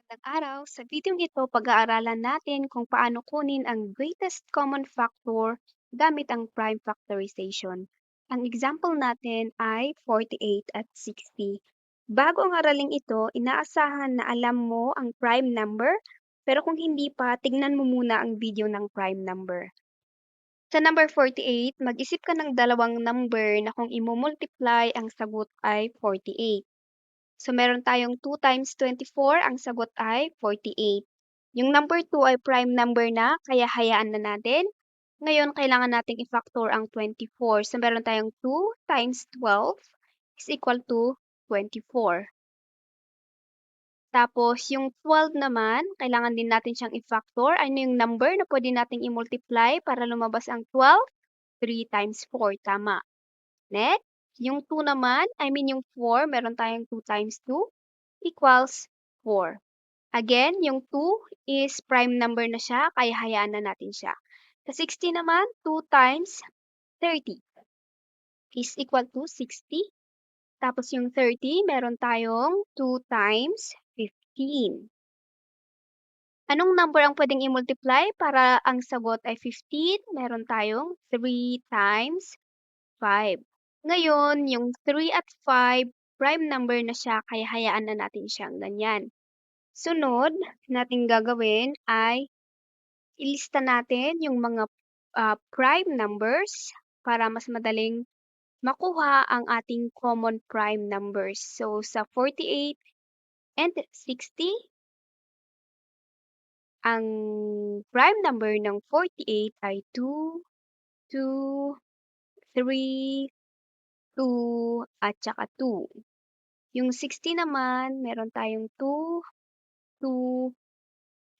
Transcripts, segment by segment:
Magandang araw. Sa videong ito, pag-aaralan natin kung paano kunin ang greatest common factor gamit ang prime factorization. Ang example natin ay 48 at 60. Bago ang araling ito, inaasahan na alam mo ang prime number, pero kung hindi pa, tignan mo muna ang video ng prime number. Sa number 48, mag-isip ka ng dalawang number na kung imo-multiply ang sagot ay 48. So, meron tayong 2 times 24, ang sagot ay 48. Yung number 2 ay prime number na, kaya hayaan na natin. Ngayon, kailangan nating i-factor ang 24. So, meron tayong 2 times 12 is equal to 24. Tapos, yung 12 naman, kailangan din natin siyang i-factor. Ano yung number na pwede nating i-multiply para lumabas ang 12? 3 times 4, tama. Next, yung 2 naman, yung 4, meron tayong 2 times 2 equals 4. Again, yung 2 is prime number na siya, kaya hayaan na natin siya. Sa 60 naman, 2 times 30 is equal to 60. Tapos yung 30, meron tayong 2 times 15. Anong number ang pwedeng i-multiply para ang sagot ay 15? Meron tayong 3 times 5. Ngayon, yung 3 at 5, prime number na siya, kaya hayaan na natin siyang ganyan. Sunod nating gagawin ay ilista natin yung mga prime numbers para mas madaling makuha ang ating common prime numbers. So, sa 48 and 60, ang prime number ng 48 ay 2, 2, 3, 2, at saka 2. Yung 60 naman, meron tayong 2, 2,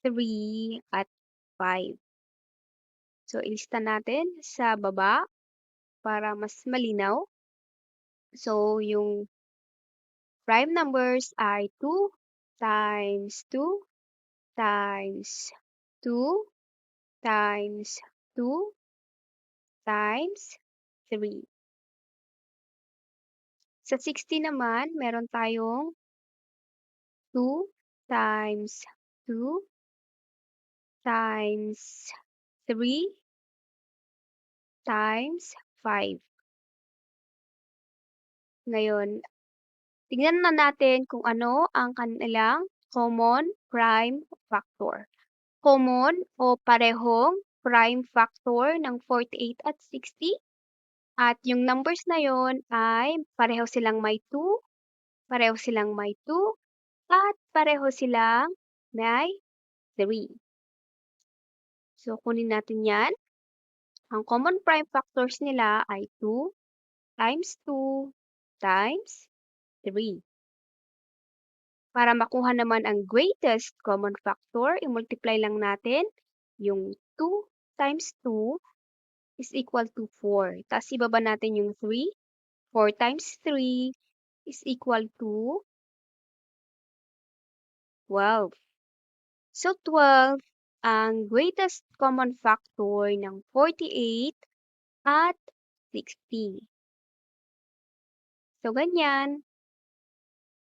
3, at 5. So, ilista natin sa baba para mas malinaw. So, yung prime numbers ay 2 times 2 times 2 times 2 times 3. Sa 60 naman, meron tayong 2 times 2 times 3 times 5. Ngayon, tignan na natin kung ano ang kanilang common prime factor. Common o parehong prime factor ng 48 at 60. At yung numbers na yon ay pareho silang may 2, pareho silang may 2, at pareho silang may 3. So, kunin natin yan. Ang common prime factors nila ay 2 times 2 times 3. Para makuha naman ang greatest common factor, i-multiply lang natin yung 2 times 2 is equal to 4. Tapos ibaba natin yung 3. 4 times 3 is equal to 12. So, 12 ang greatest common factor ng 48 at 60. So, ganyan.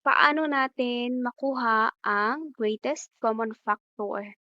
Paano natin makuha ang greatest common factor?